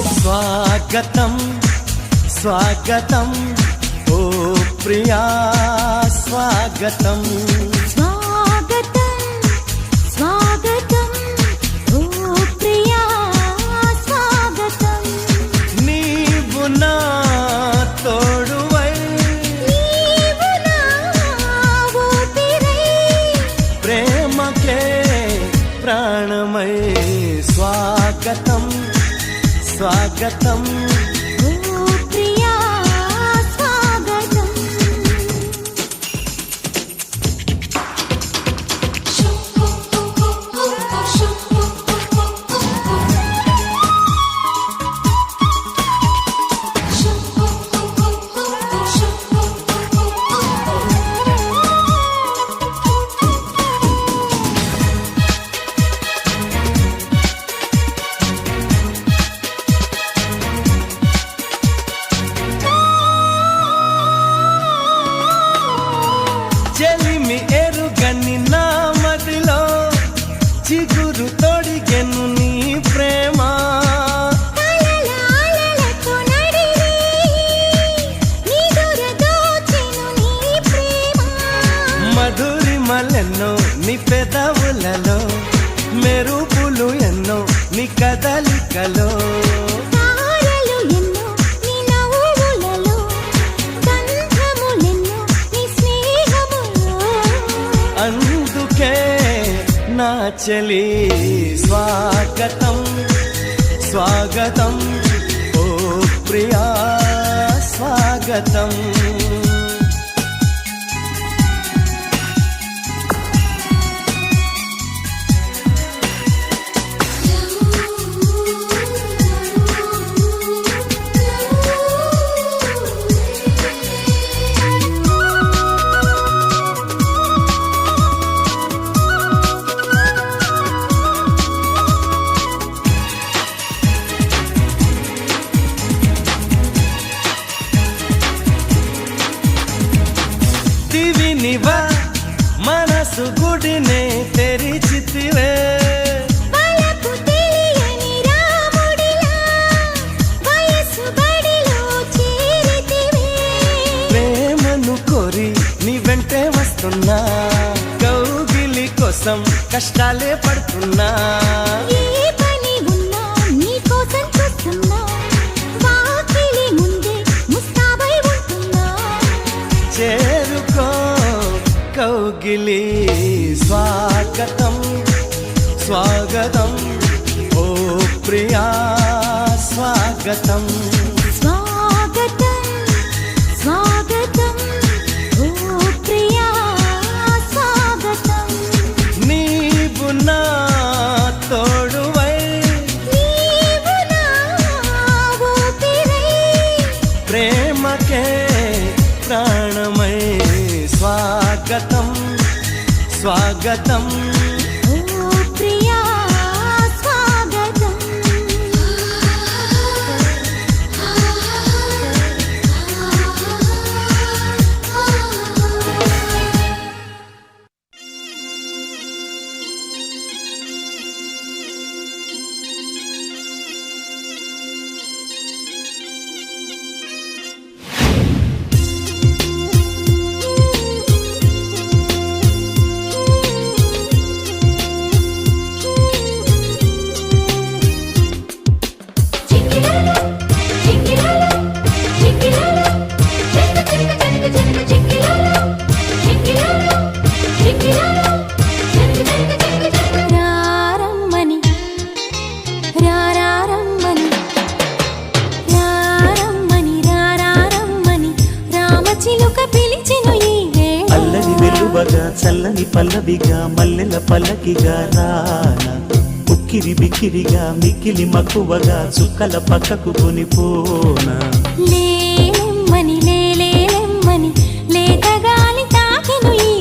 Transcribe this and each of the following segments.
స్వాగతం స్వాగతం ఓ ప్రియా స్వాగతం స్వాగతం స్వాగతం ఓ ప్రియా స్వాగతం నీవు నా తోడువై నీవు నా ఊపిరై ప్రేమకే ప్రాణమై స్వాగతం స్వాగతం ఓ ప్రియా స్వాగతం చెలిమి ఎరుగని నా మదిలో చిగురు తొడిగెను నీ ప్రేమ కలలాలలతో నడిరి నిదుర దోచెను నీ ప్రేమ మధురిమలెన్నో నీ పెదవులలో మెరుపులు ఎన్నో నీ కదలికలో తారలు ఎన్నో నీ నవ్వులలో గంధములెన్నో నీ స్నేహములో అందుకే నా చెలి స్వాగతం స్వాగతం ఓ ప్రియా స్వాగతం దివినివా మనసు గుడినే తెరిచితివే వలపు తెలియని రాముడిలా వయసు బడిలో చేరితివే ప్రేమను కోరి నీ వెంటే వస్తున్నా కౌగిలి కోసం కష్టాలే పడుతున్నా ఏ పని ఉన్నా నీ కోసం చూస్తున్నా వాకిలి ముందే ముస్తాబై ఉంటున్నా చేరుకో కౌగిలి స్వాగతం స్వాగతం ఓ ప్రియా స్వాగతం స్వాగతం స్వాగతం ఓ ప్రియా స్వాగతం నీవు నా తోడువై నీవు నా ఊపిరై ప్రేమకే ప్రాణమై స్వాగతం స్వాగతం ఓ ప్రియా స్వాగతం రారమ్మని రారమ్మని రారమ్మని రారమ్మని రామచిలుక పిలిచెను ఈ వేళ అల్లని వెలువగా చల్లని పల్లవిగా మల్లెల పల్లకిగా రానా ఉక్కిరి బిక్కిరిగా మిక్కిలి మక్కువగా చుక్కల పక్కకు కొనిపోనా లేలెమ్మని లేలేలెమ్మని లేత గాలి తాకెను ఈ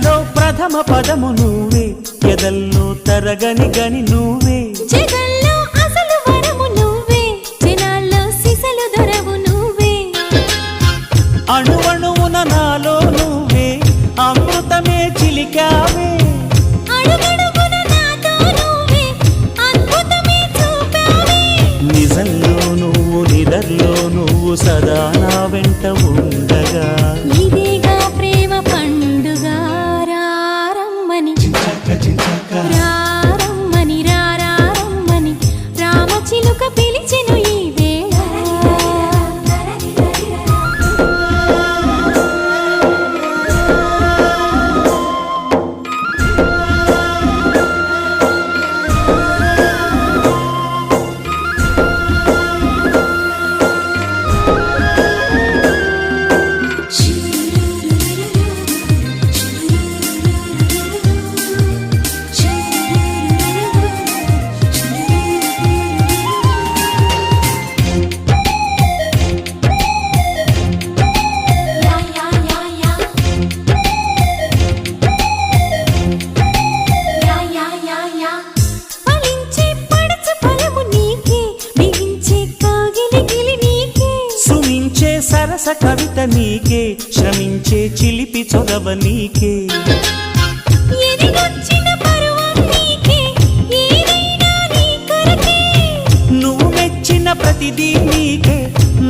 కథల్లో ప్రథమ పదము నువ్వే, ఎదల్లో తరగని గని నువ్వే. జగల్లో అసలు వరము నువ్వే, జనాల్లో సిసలు దొరవు నువ్వే. అణువణువున నాలో నువ్వే, అమృతమే చిలికావే. అడుగడుగున నాతో నువ్వే, అద్భుతమే చూపావే. నిజంలో నువ్వు నిదర్లో నువ్వు సదా నా వెంట ఉండగా. ఇదేగా ప్రేమ పండుగ, రారమ్మని రారమ్మని రారమ్మని రామచిలుక పిలిచెను ఈ వేళ. ఫలించే పడచు ఫలము నీకే, బిగించే కాగిలి గిలి నీకే. సుమించే సరస కవిత నీకే, శ్రమించే చిలిపి చొరవ నీకే. ఎదిగొచ్చిన పరువం నీకే, ఏదైనా నీ కొరకే. నువ్వు మెచ్చిన ప్రతిదీ నీకే,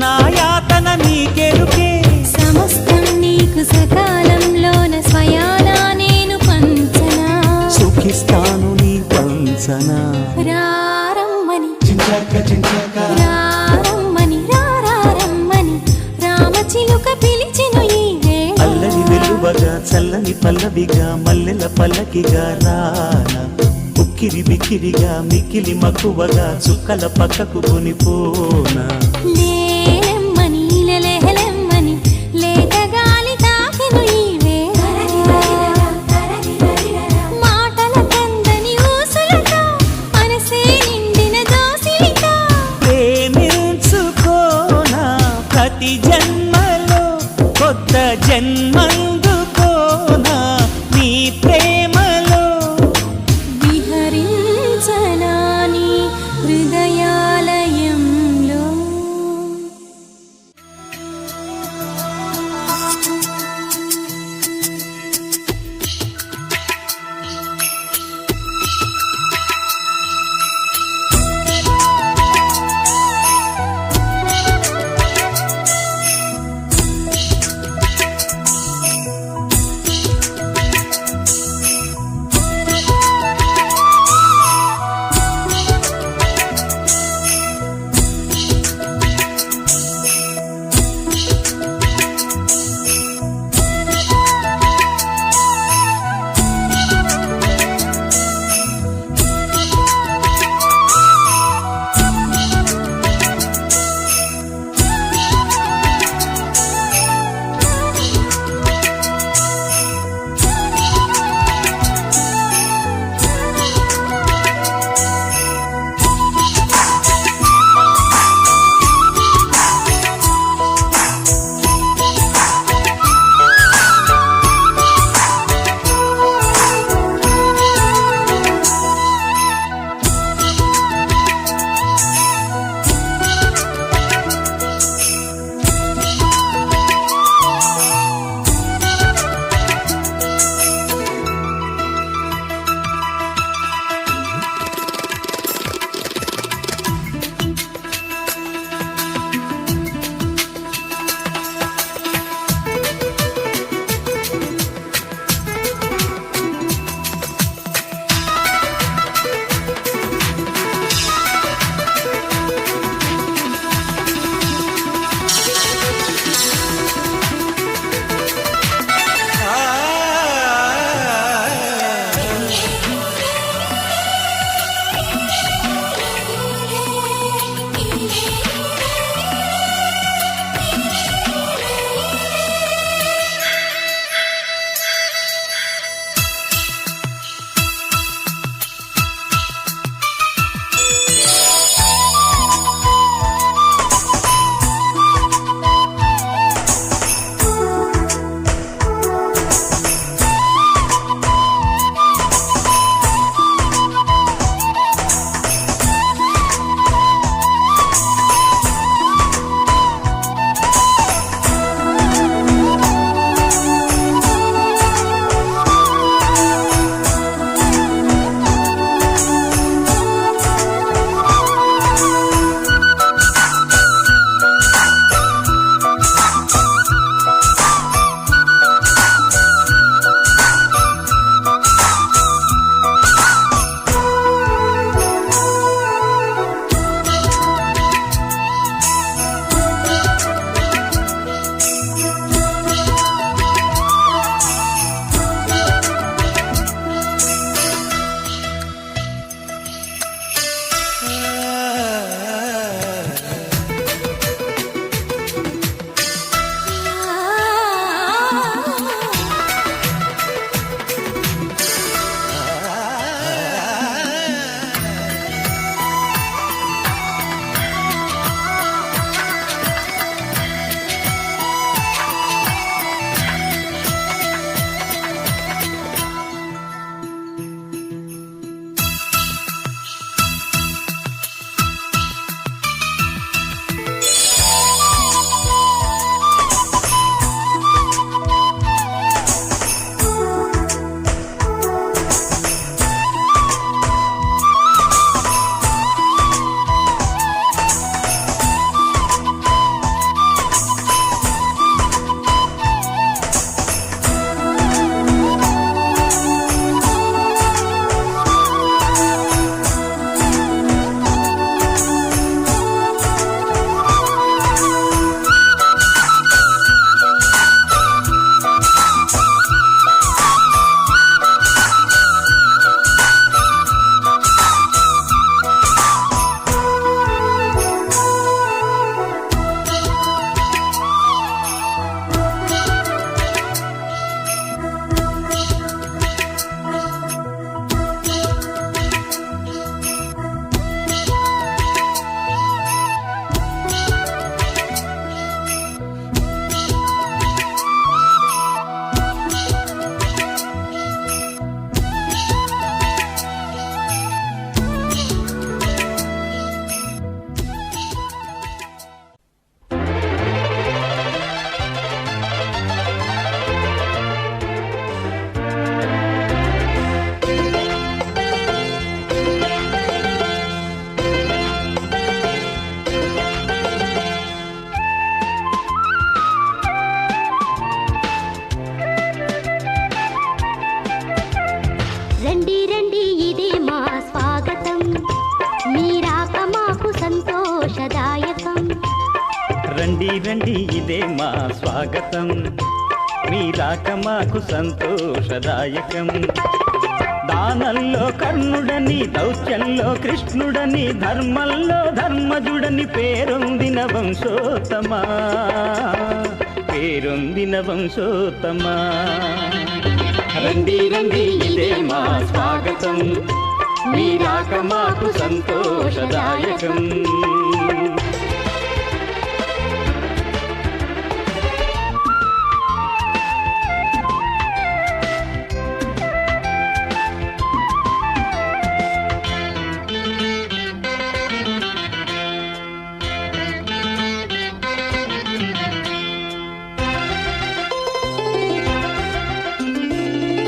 నా యాతన నీకెరుకే. సమస్తం నీకు సకాలంలోన స్వయానా నేను పంచనా. సుఖిస్తాను నీ పంచనా. రారమ్మని రారమ్మని రారమ్మని రామచిలుక పిలిచెను ఈ వేళ. అల్లరి వెలువగా చల్లని పల్లవిగా మల్లెల పల్లకిగా రానా. ఉక్కిరి బిక్కిరిగా మిక్కిలి మక్కువగా చుక్కల పక్కకు కొనిపోనా. లేలెమ్మని లెలెహలెమ్మని లేత గాలి తాకెను ఈ వేళ. మాటల కందని ఊసులతో మనసే నిండిన దోసిలితో. ప్రేమించుకోనా ప్రతి జన్మలో కొత్త జన్మందుకోనా నీ ప్రేమలో. విహరించనా నీ హృదయాలయంలో. రండి ఇదే మా స్వాగతం, మీ రాక మాకు సంతోషదాయకం. దానంలో కర్ణుడని, దౌత్యంలో కృష్ణుడని, ధర్మంలో ధర్మజుడని పేరొందిన వంశోత్తమా, పేరొందిన వంశోత్తమా. రండి రండి ఇదే మా స్వాగతం, మీ రాక మాకు సంతోషదాయకం.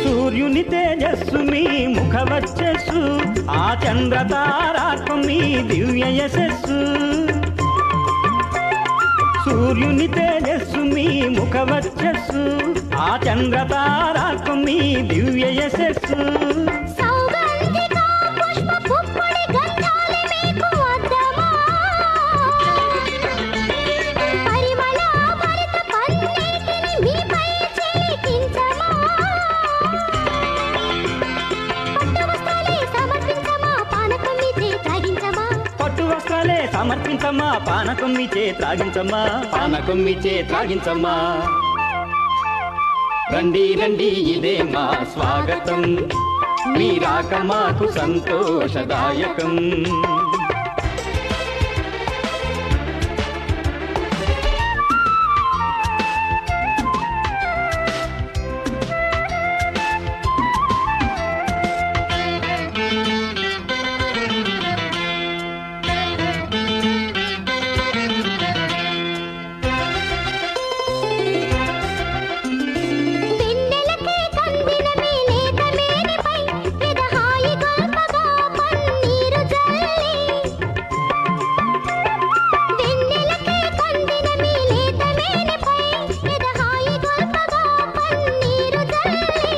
సూర్యుని తేజస్సు మీ ముఖ వచ్చస్సు, ఆ చంద్ర తారాత్మ మీ దివ్య యశస్సు. సూర్యుని తేజస్సు మీ ముఖ వచ్చస్సు, ఆ చంద్ర తారాత్మ మీ దివ్య యశస్సు. సౌగంధిక పుష్ప పుప్పొడి గంధాలు మీకు వద్దమా, పరిమళ భరిత పన్నీటిని మీపై చిలికించమా, పట్టు వస్త్రాలే సమర్పించమా, పానకం మీచే త్రాగించమా, పానకం మీచే త్రాగించమా. రండి రండి ఇదే మా స్వాగతం, మీ రాక మాకు సంతోషదాయకం. వెన్నెలకే కందిన మీ లేత మేనిపై ఎదహాయి గొల్పగా పన్నీరు జల్లి, వెన్నెలకే కందిన మీ లేత మేనిపై ఎదహాయి గొల్పగా పన్నీరు జల్లి,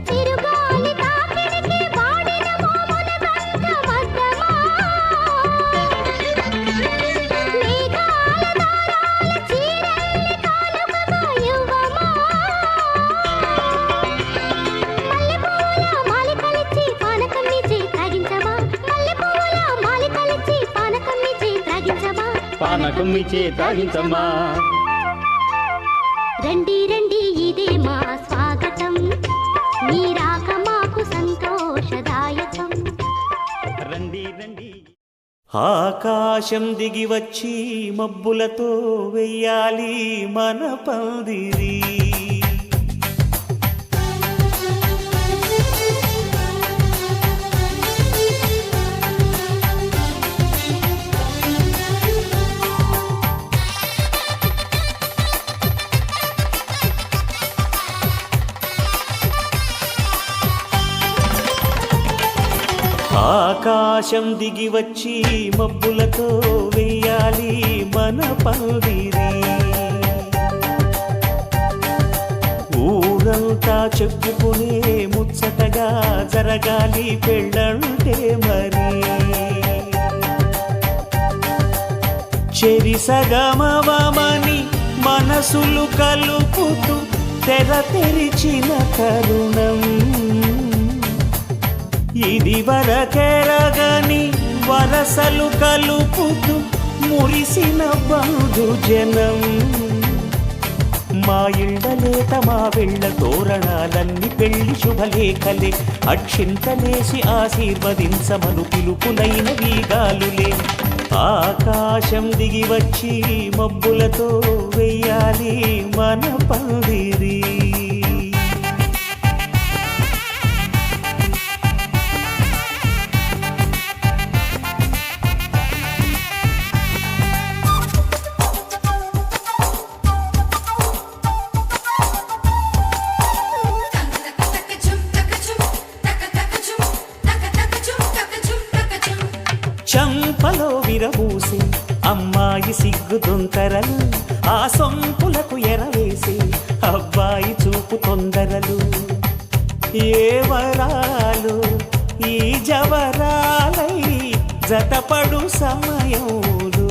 చిరుగాలి తాకిడికి వాడిన మోమున గంధమద్దమా, మేఘాల దారాల చీరల్ని కానుకగా ఇవ్వమా, మల్లెపూల మాలికలిచ్చి పానకం మీచే త్రాగించమా, మల్లెపూల మాలికలిచ్చి పానకం మీచే త్రాగించమా. పానకం మీచే త్రాగించమా. రండి రండి ఇదే మా స్వాగతం, మీ రాక మాకు సంతోషదాయకం. రండి రండి. ఆకాశం దిగి వచ్చి మబ్బులతో వెయ్యాలి మన పందిరి. ఆకాశం దిగి వచ్చి మబ్బులతో వెయ్యాలి మన పందిరి. ఊరంతా చెప్పుకునే ముచ్చటగా జరగాలి పెళ్ళంటే మరి. చెరిసగమవమని మనసులు కలుపుతూ తెర తెరిచిన తరుణం, ఇది వరకెరగని వరసలు కలుపుతూ మురిసిన బంధుజనం. మా ఇళ్ళలేత మా వెళ్ళ తోరణాలన్నీ పెళ్లి శుభలేఖలే, అక్షింతలేసి ఆశీర్వదించమను పిలుపులైన వీగాలులే. ఆకాశం దిగి వచ్చి మబ్బులతో వెయ్యాలి మన పందిరి. చంపలో విరబూసి అమ్మాయి సిగ్గు దొంతరలు, ఆ సొంపులకు ఎరవేసి అబ్బాయి చూపు తొందరలు. ఏ వరాలు ఈ జవరాలై జతపడు సమయంలో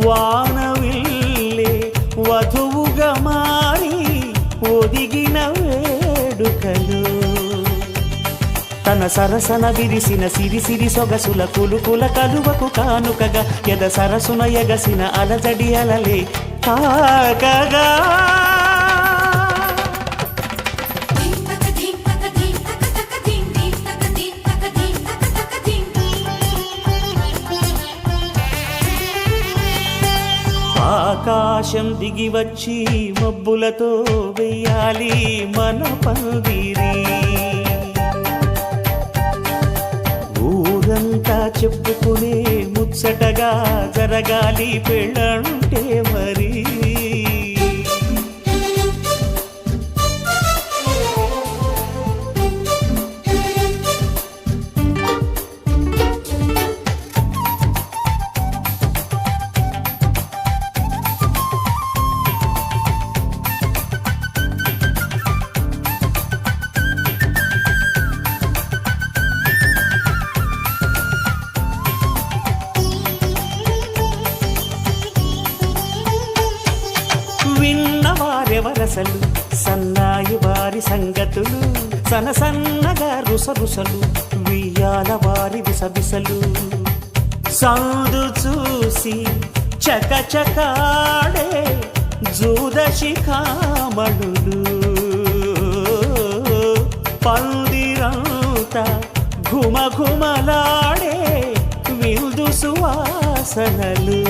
వానవిల్లే వధువుగా మారి ఒదిగిన వేడుకలు తన సరసన విరిసిన సిరిసిరి సొగసుల కులుకుల కలువకు కానుకగా ఎద సరసున ఎగసిన అలజడి అలలే తాకగా ఆకాశం దిగి వచ్చి మబ్బులతో వెయ్యాలి మన పందిరి ఊరంతా చెప్పుకునే ముచ్చటగా జరగాలి పెళ్ళంటే మరి విన్నవారెవరసలు సన్నాయి వారి సంగతులు సన్నగా రుసరుసలు వియ్యాల వారి విసవిసలు సందు చూసి చకచకాడే జూదశిఖామణులు పందిరంతా ఘుమఘుమలాడే విందు సువాసనలు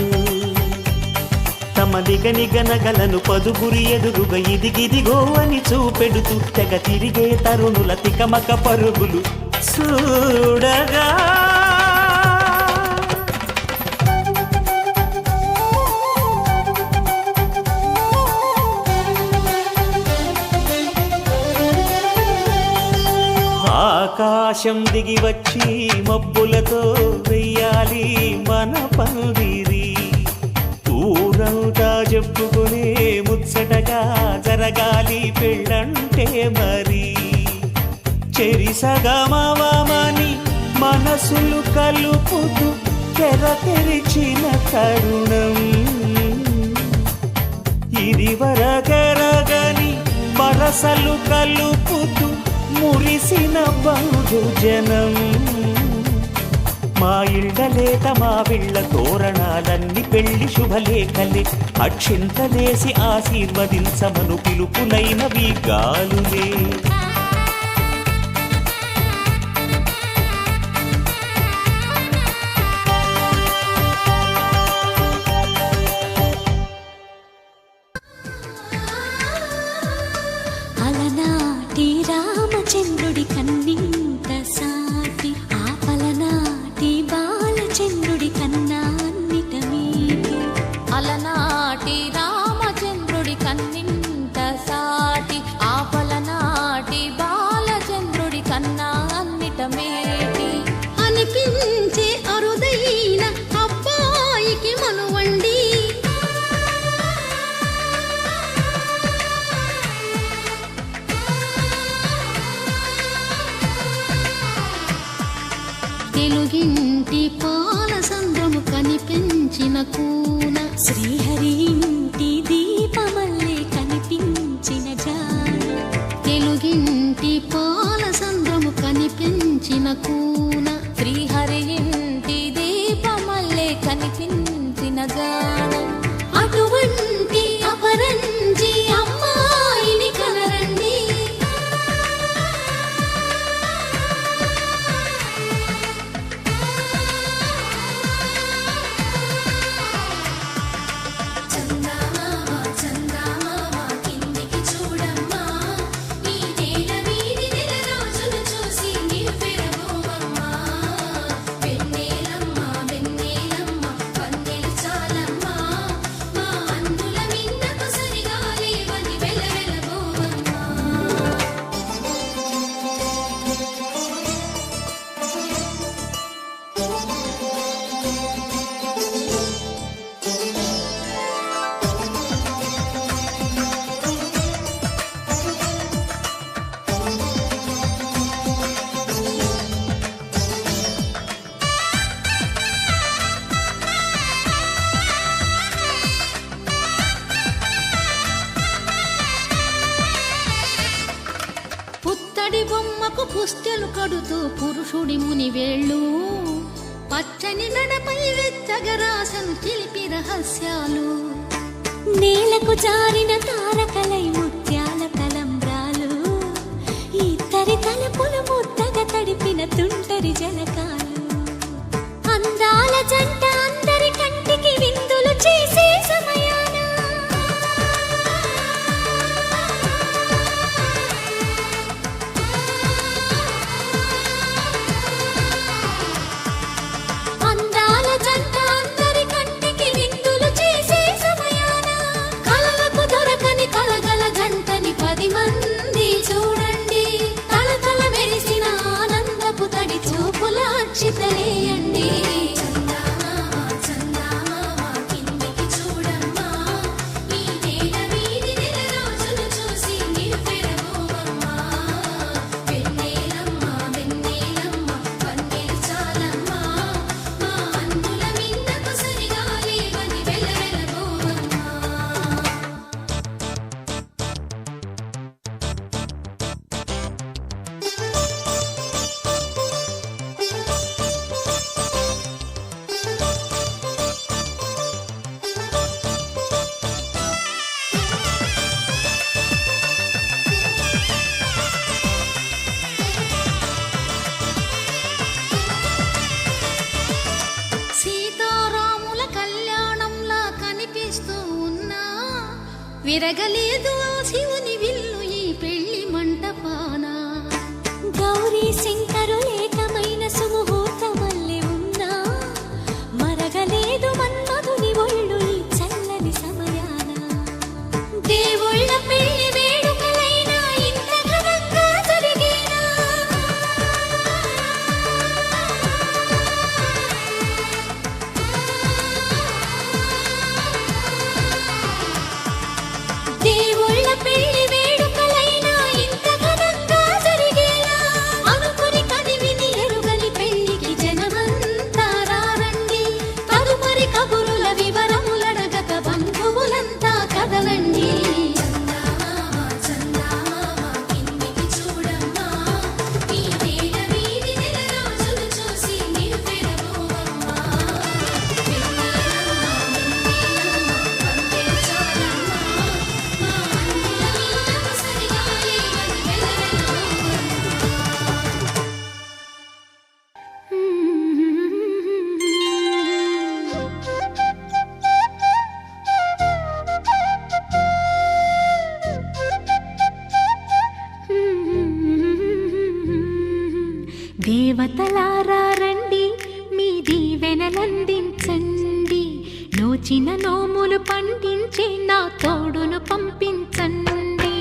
తమ నిగనగలను పదుగురి ఎదురుగా ఇదిగిదిగో అని చూపెడుతూ తెగ తిరిగే తరుణుల తికమక పరుగులు చూడగా ఆకాశం దిగి వచ్చి మబ్బులతో వెయ్యాలి మన పందిరి ఊరంతా చెప్పుకునే ముచ్చటగా జరగాలి పెళ్ళంటే మరి చెరిసగమవమని మనసులు కలుపుతూ తెర తెరిచిన తరుణం ఇది వరగరగని వరసలు కలుపుతూ మురిసిన బంధుజనం మా ఇళ్ళలేత మా విళ్ళ తోరణాలన్నీ పెళ్లి శుభలేఖలే అక్షింతలేసి ఆశీర్వదించమను పిలుపులైనవి గాలులే అలనాటి రామచంద్రుడి కన్నింత సాటి ఆపలనాటి బాలచంద్రుడి కన్నా అన్నిట మీది అలనాటి రామచంద్రుడి కన్నింత సాటి ఆపలనాటి బాలచంద్రుడి కన్నా అన్నిట మేటి అనిపించే అరుదైన అబ్బాయికి మనువండి తెలుగింటి పాల సంద్రము కనిపించిన కూన శ్రీహరి ఇంటి దీపమల్లే కనిపించిన జాన తెలుగింటి పాల సంద్రము కనిపించిన కూన శ్రీహరి ఇంటి దీపమల్లే కనిపించిన గానం అటువంటి అపరంజి అమ్మాయిని కనరండి చూడమ్మా ఈ నేల వీధి నెల రోజులు చూసి నీ పెరగోవమ్మ పుత్తడి బొమ్మకు పుస్తెలు కడుతూ పురుషుడి ముని వేళ్ళు పచ్చని మెడపై వెచ్చగరాసను చిలిపి రహస్యాలు నేలకు జారిన తారకలై ముత్యాల తలంబ్రాలు ఇద్దరి తలపులు ముద్దగా తడిపిన తుంటరి జలకాలు అందాల జంట అందరి కంటికి విందులు చేసే సమయాన అందాల జంట అందరి కంటికి విందులు చేసే సమయాన కలలకు దొరకని కలగల జంటని 10 మంది చూడండి తలతల మెరిసిన ఆనందపు తడి చూపుల అక్షితలేయండి సీతారాముల కళ్యాణంలా కనిపిస్తూ ఉన్నా విరగలేదు ఆ శివుని విల్లు ఈ పెళ్లి మంటపాన గౌరీ శంకరులేకమైన సుముహూర్తమల్లె ఉన్నా మరగలేదు మన్మధుని ఒళ్ళు ఈ చల్లని సమయాన దేవుళ్ళ పెళ్లి వేడుకలైనా ఇంత ఘనంగా జరిగేనా దేవుళ్ళ పెళ్లి వేడుకలైనా ఇంత ఘనంగా జరిగేలా అనుకుని కనివిని ఎరుగని పెళ్లికి జనమంతా రారండి తదుపరి కబురుల వివరములడగక బంధువులంతా కదలండి దేవతలారా రండి మీ దీవెనలందించండి నోచిన నోములు పండించే నా తోడును పంపించండి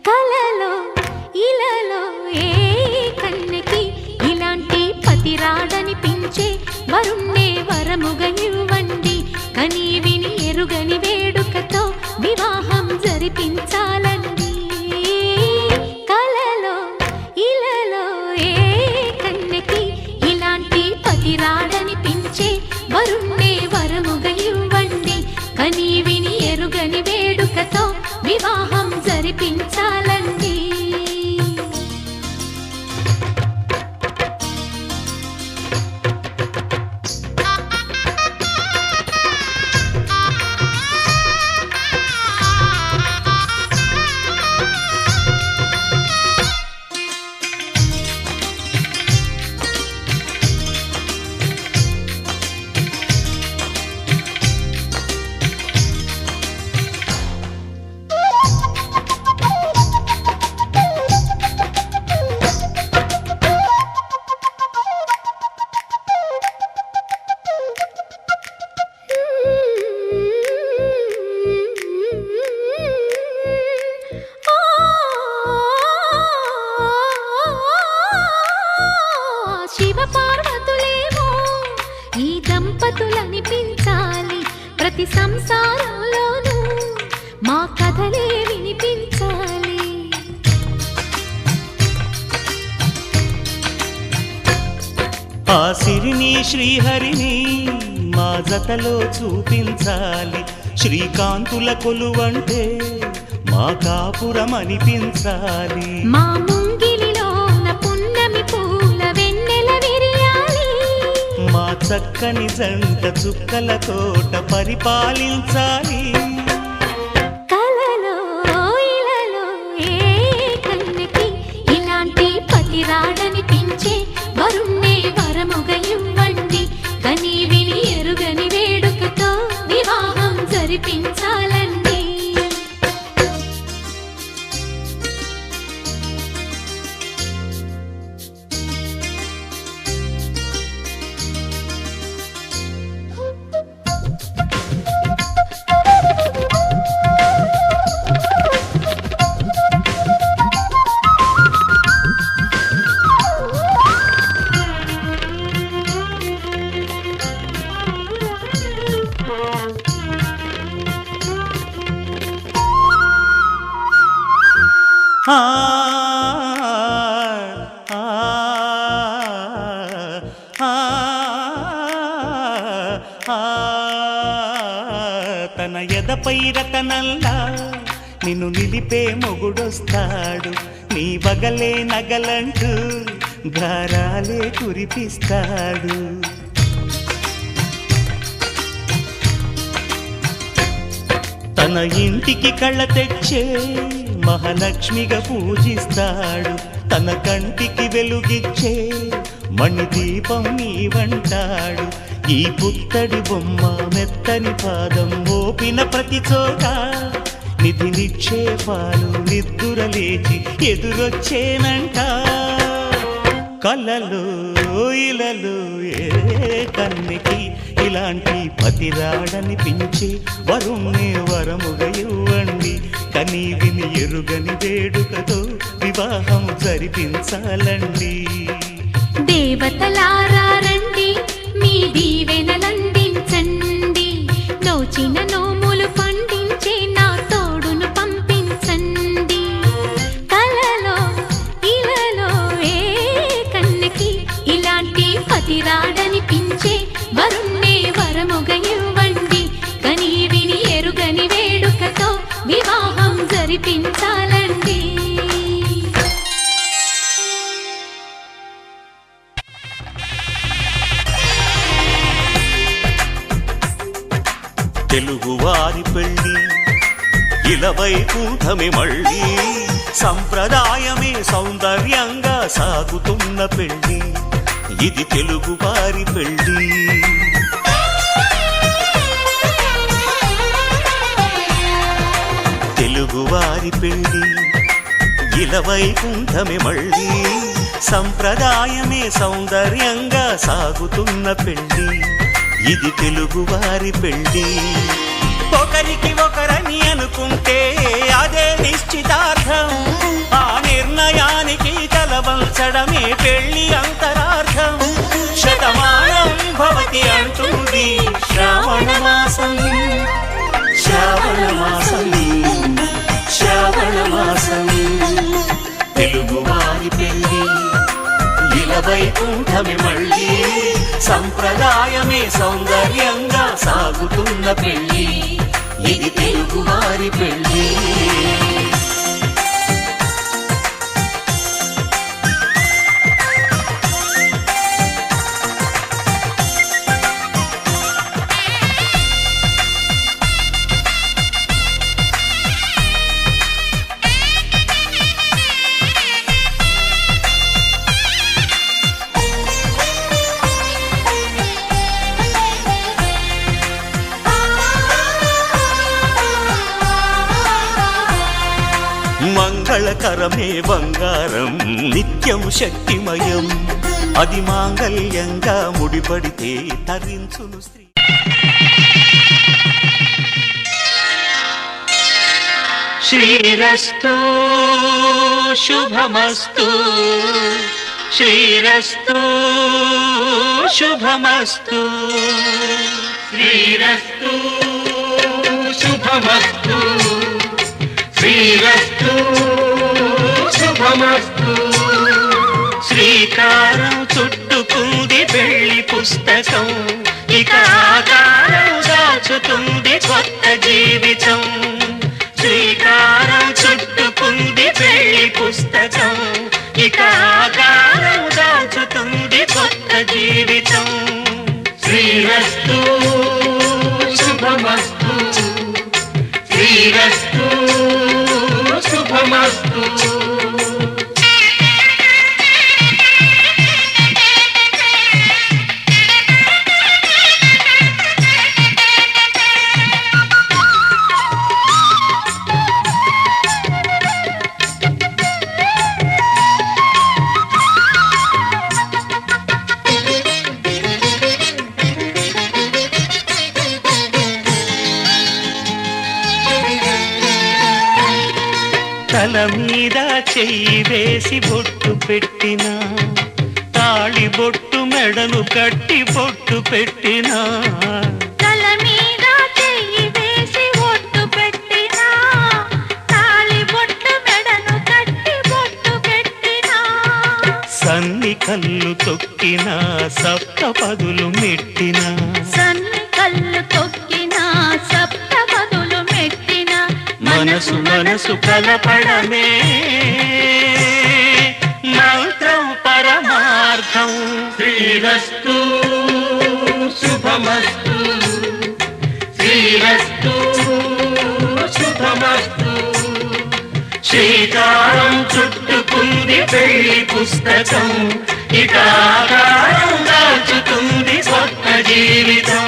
కలలో ఇలలో ఏ కన్నెకి ఇలాంటి పతి రాడనిపించే వరుణ్ణే వరముగా ఇవ్వండి కని విని ఎరుగని వేడుకతో వివాహం జరిపించాలండి కలలో ఇలలో ఏ కన్నెకి ఇలాంటి పతి రాడనిపించే వరుణ్ణే వరముగా ఇవ్వండి కని విని ఎరుగని వేడుకతో వివాహం జరిపించాలండి దంపతులనిపించాలి ప్రతి సంసారంలోనూ మా కథలే వినిపించాలి ఆ సిరిని శ్రీహరిని మా జతలో చూపించాలి శ్రీకాంతుల కొలువంటే మా కాపురం అనిపించాలి మా చక్కని జంట చుక్కల తోట పరిపాలించాలి. కలలో ఇలలో ఏ కన్నెకి ఇలాంటి పతి రాడనిపించే వరుణ్ణే వరముగా ఇవ్వండి. కని విని ఎరుగని వేడుకతో వివాహం జరిపించాలండి. ఆ ఆ ఆ ఆ తన ఎదపై రతనల్లా నిన్ను నిలిపే మొగుడొస్తాడు. నీ వగలే నగలంటూ గారాలే కురిపిస్తాడు. తన ఇంటికి కళ్ళ తెచ్చే మహాలక్ష్మిగా పూజిస్తాడు. తన కంటికి వెలుగిచ్చే మణిదీపం నీవంటాడు. ఈ పుత్తడి బొమ్మ మెత్తని పాదం మోపిన ప్రతి చోట నిధి నిక్షేపాలు నిద్దురలేచి ఎదురొచ్చేనంట. కలలో ఇలలో ఏ కన్నెకి ఇలాంటి పతి రాడనిపించి వరుణ్ణే వరముగా ఇవ్వండి. కని విని ఎరుగని వేడుకతో వివాహం జరిపించాలండి. దేవతలారా రండి, మీ దీవెనలందించండి. నోచిన నోములు పండించే నా తోడును పంపించండి. కలలో ఇలలో ఏ కన్నెకి ఇలాంటి పతి రాడనిపించే వరుణ్ణే వరముగా ఇవ్వండి. కని విని ఎరుగని వేడుకతో వివాహం జరిపించాలండి. తెలుగువారి పెళ్ళి ఇలవైకుంఠమే మళ్ళీ సంప్రదాయమే సౌందర్యంగా సాగుతున్న పెళ్ళి. ఇది తెలుగువారి పెళ్ళి. తెలుగువారి పెళ్ళి ఇలవైకుంఠమే మళ్ళీ సంప్రదాయమే సౌందర్యంగా సాగుతున్న పెళ్ళి. ఇది తెలుగువారి పెళ్ళి. ఒకరికి ఒకరని అనుకుంటే అదే నిశ్చితార్థం. ఆ నిర్ణయానికి తలవంచడమే పెళ్ళి అంతరార్థం. శతమానం భవతి అంటుంది శ్రావణ మాసం. శ్రావణ మాసం శ్రావణ మాసం. తెలుగువారి పెళ్ళి ఇలవైకుంఠమే మళ్ళీ సంప్రదాయమే సౌందర్యంగా సాగుతున్న పెళ్ళి. ఇది తెలుగువారి పెళ్ళి. మంగళకరమే బంగారం నిత్యం శక్తిమయం. అది మాంగళ్యంగా ముడిపడితే తరించును స్త్రీ. శ్రీరస్తు శుభమస్తు శ్రీరస్తు శుభమస్తు శ్రీరస్తు శుభమస్తు శ్రీరస్తు శుభమస్తు. శ్రీకారం చుట్టుకుంది పెళ్లి పుస్తకం. ఇక ఆకారం దాచుతుంది కొత్త జీవితం. శ్రీకారం చుట్టుకుంది పెళ్లి పుస్తకం. ఇక ఆకారం దాచుతుంది కొత్త జీవితం. శ్రీరస్తు శుభమస్తు శ్రీరస్తు శుభమస్తు. తల మీద చెయ్యి వేసి బొట్టు పెట్టినా తాళి బొట్టు మెడను కట్టి బొట్టు పెట్టినా తల మీద చెయ్యి వేసి బొట్టు పెట్టినా తాళి బొట్టు మెడను కట్టి బొట్టు పెట్టినా సన్ని కళ్ళు తొక్కినా సప్త పదులు మెట్టినా సన్ని కళ్ళు తొక్కినా సప్త పదులు మెట్టినా మనసు మనసు కలపడమే మంత్రం పరమార్థం. శ్రీరస్తు శుభమస్తు శ్రీరస్తు శుభమస్తు. శ్రీకారం చుట్టుకుంది పెళ్లి పుస్తకం ఇక ఆకారం దాచుతుంది కొత్త జీవితం.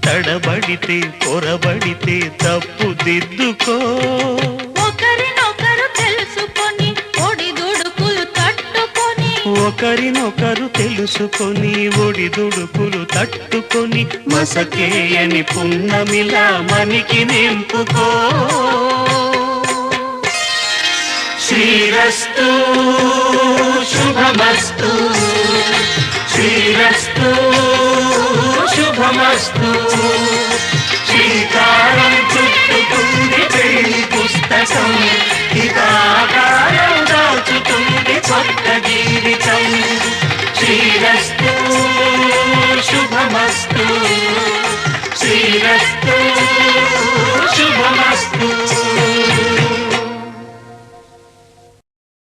తడబడితే పొరబడితే తప్పు దిద్దుకో ఒకరినొకరు తెలుసుకొని ఒడిదుడుకులు తట్టుకొని ఒకరినొకరు తెలుసుకొని ఒడిదుడుకులు తట్టుకొని మసకేయని పున్నమిలా మనికి నింపుకో. శ్రీరస్తు శుభమస్తు శ్రీరస్తు శుభమస్తు. శ్రీకారం చుట్టుకుంది పెళ్లి పుస్తకం ఇక ఆకారం దాచుతుంది కొత్త జీవితం. శ్రీరస్తు శుభమస్తు శ్రీరస్తు శుభమస్తు.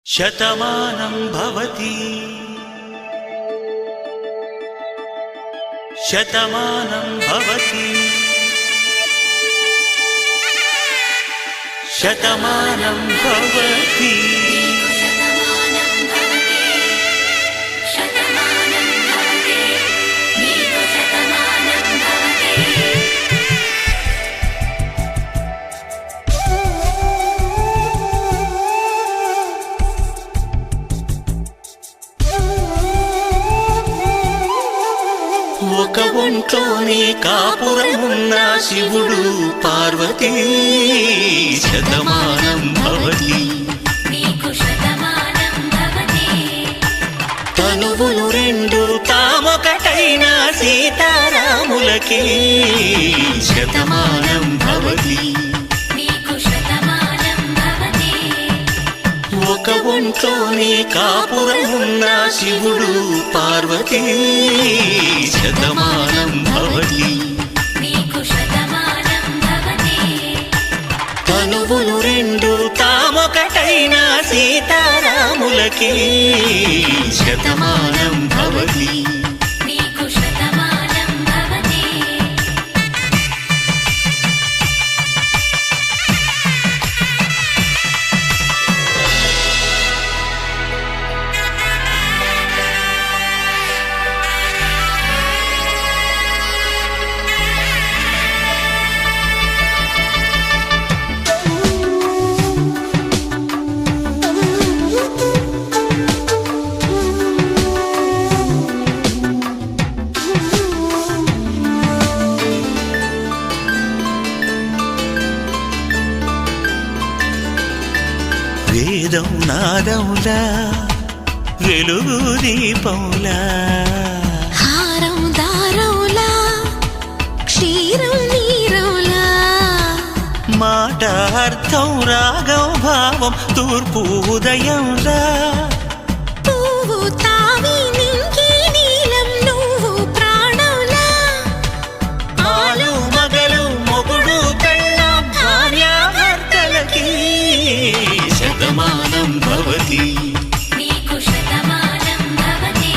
శతమానం భవతి శతమానం భవతి శతమానం భవతి. ఒక ఒంట్లోనే కాపురమున్న శివుడు పార్వతీ శతమానం భవతి తనువులు రెండు తామొకటైన సీతారాములకి శతమానం భవతి. ఒక ఒంట్లోనే కాపురమున్న శివుడు పార్వతీ శతమానం భవతి తనువులు రెండు తామొకటైన సీతారాములకి శతమానం భవతి. పాదంలా వెలుగు దీపంలా హారం దారంలా క్షీరం నీరంలా మాట అర్థం రాగం భావం తూర్పు ఉదయంలా పువ్వు తావి నింగి నీలం నువ్వు ప్రాణంలా ఆలు మగలు మొగుడు పెళ్ళాం భార్యాభర్తలకి శతమానం భవతి నీకు శతమానం భవతి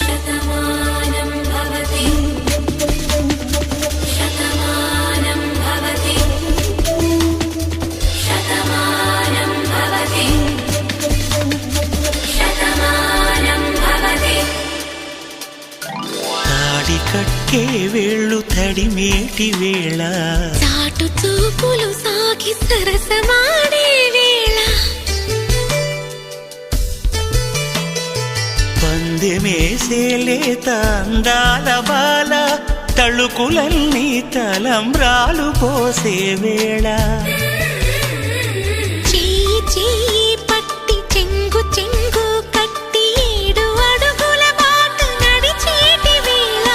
శతమానం భవతి శతమానం భవతి శతమానం భవతి శతమానం భవతి తాడి కట్టే వేళ్ళు తడిమేటి వేళ చాటు చూపులు సాగి సరసమాడే వేళ పందెమేసేలేత అందాల బాల తళుకులన్నీ తలంబ్రాలు పోసే వేళ చెయ్యి చెయ్యి పట్టి చెంగు చెంగు కట్టి 7 అడుగుల బాట నడిచేటి వేళ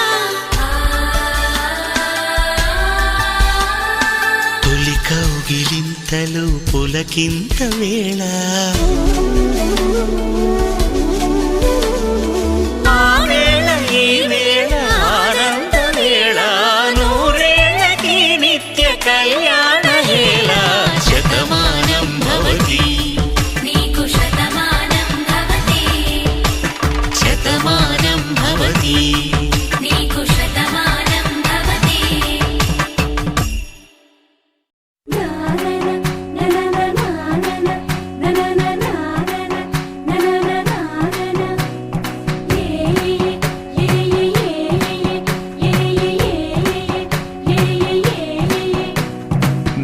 తొలి కౌగిలింతలు పులకింత వేళ ఆ వేళ ఈ వేళ ఆనంద వేళ నూరేళ్ళకి నిత్య కళ్యాణ వేళ శతమానం భవతి నీకు శతమానం భవతి శతమానం భవతి నీకు శతమానం భవతి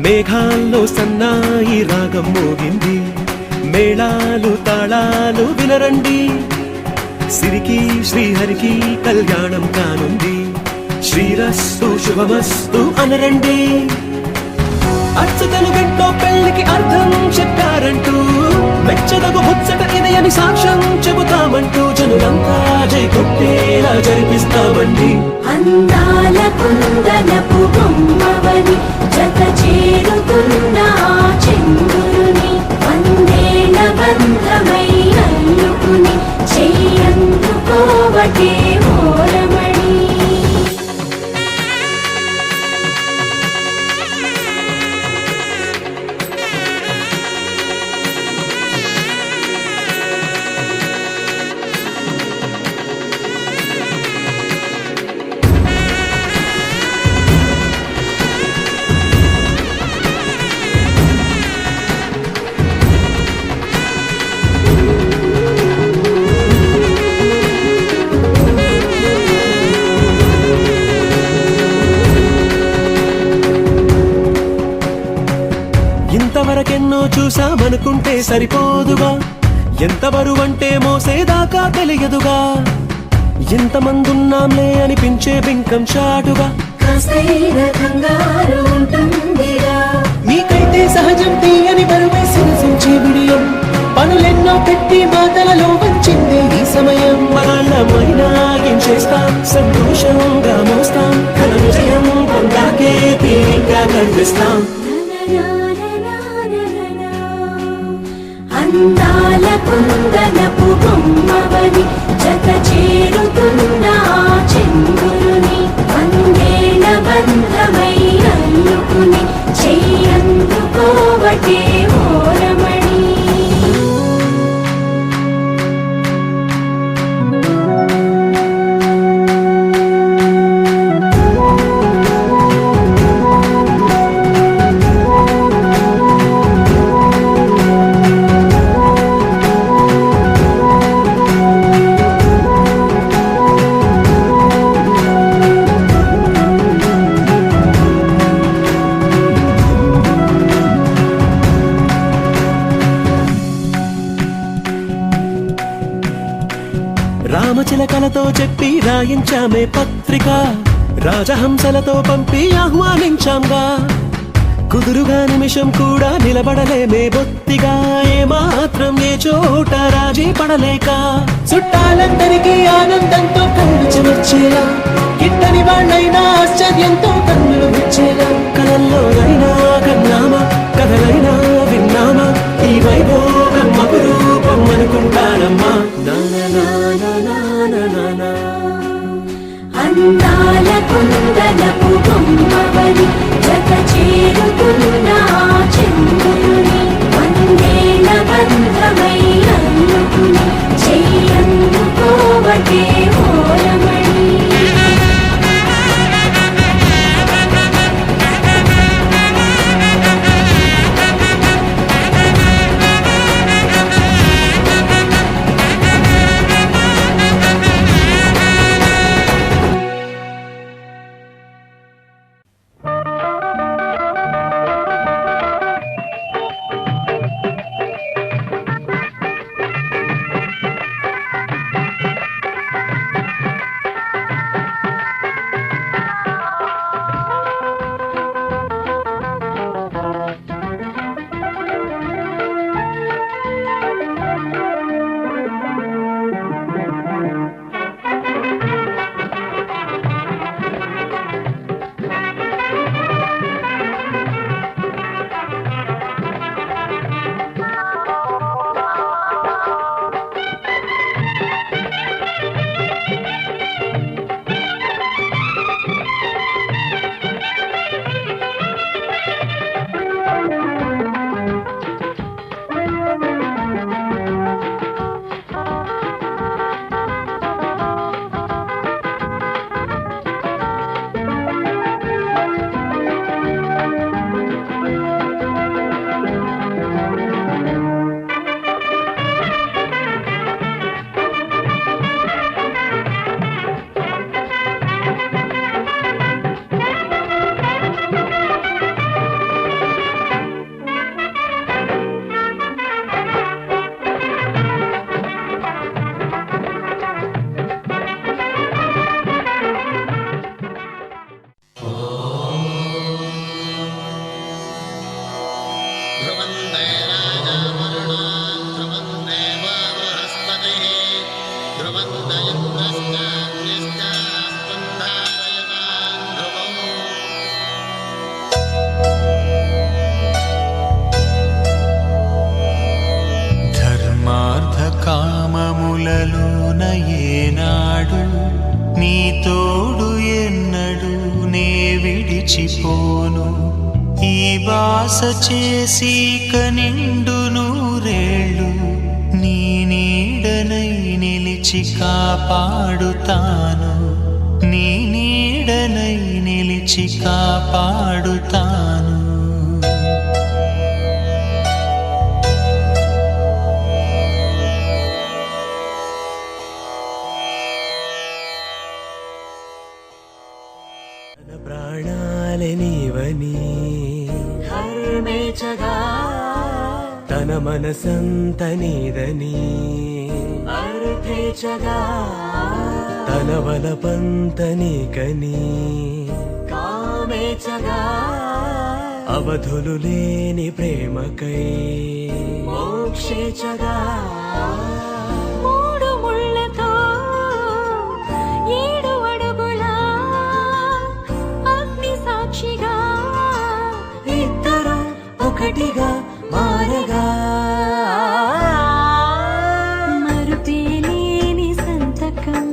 మేఘాల్లో సన్నాయి రాగం మోగింది మేళాలు తాళాలు వినరండి సిరికి శ్రీహరికి కళ్యాణం కానుంది శ్రీరస్తు శుభమస్తు అనరండి అచ్చతలు గంటో పెళ్లికి అర్థం చెప్పారంటూ మెచ్చదగు ముచ్చట ఇదయని సాక్ష్యం చెబుతామంటూ జనులంతా జై కొట్టేలా జరిపిస్తామండి అందాల కుందనపు బొమ్మవని జత చేరుతున్న ఆ చంద్రుని వందేళ్ల బంధమై అల్లుకుని చెయ్యందుకోవటే ఓరమణి ఇంతవరకెన్నో చూసామనుకుంటే సరిపోదుగా ఎంత బరువంటే మోసేదాకా తెలియదుగా ఇంతమందున్నాంలే అనిపించే బింకం చాటుగా కాస్తైన కంగారు ఉంటుందిరా మీకైతే సహజం తీయని బరువై సిరసించే విడియం పనులెన్నో పెట్టి మాటలలో వచ్చింది ఈ సమయం వాళ్ళమైనా ఏం చేస్తాం సంతోషంగా మోస్తాం ఘన విజయం పొందాకే తీరిగ్గా కనిపిస్తాం అందాల కుందనపు బొమ్మవని జత చేరుతున్న ఆ చంద్రుని వందేళ్ల బంధమై అల్లుకుని చెయ్యందుకోవటే ఓరమణి రామచిలకలతో చెప్పి రాయించామే పత్రిక, రాజహంసలతో పంపి ఆహ్వానించాంగా. కుదురుగా నిమిషం కూడా నిలబడలేమే బొత్తిగా, ఏమాత్రం ఏ చోట రాజీ పడలేక. చుట్టాలందరికీ ఆనందంతో కళ్ళు చెమర్చేలా, గిట్టని వాళ్ళైనా ఆశ్చర్యంతో కన్నులు విచ్చేలా. కలల్లోనైనా కన్నామా, కథలైనా విన్నామా, ఈ వైభోగం అపురూపం అనుకుంటానమ్మా. అందాల కుందనపు బొమ్మవని జత చేరుకున్న చంద్రుని, వందేల బంధమై అందుకుని చెయ్యందుకోవటే ఓరమణి. కామములలోన ఏనాడు నీ తోడు ఎన్నడు నే విడిచిపోను. ఈ బాస చేసి కనిండు నూరేళ్ళు నీ నీడనై నిలిచి కాపాడుతాను, నీ నీడనై నిలిచి కాపాడుతాను. ప్రాణాలే నీవని హర్మేచగా, తన మనసంత నీదని అర్థేచగా, తన వలపంత నీకని కామేచగా, అవధులు లేని ప్రేమకై మోక్షేచగా. మూడు ముళ్ళతో 7 అడుగుల అగ్ని సాక్షిగా, ఇద్దరు ఒకటిగా మారగా. మరుపేలేని సంతకం,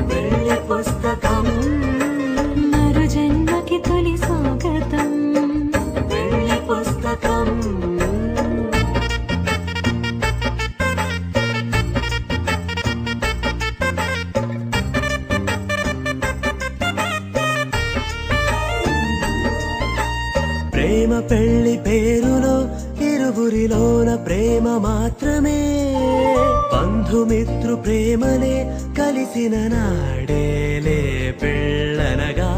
పెళ్లి పుస్తకం, మరు జన్మకి తొలి స్వాగతం. పెళ్లి పుస్తకం. ప్రేమ పెళ్లి పేరులో ఇరువురిలోన ప్రేమ మాత్రమే, బంధుమిత్రు ప్రేమలే కలిసిన నాడేలే పెళ్ళనగా.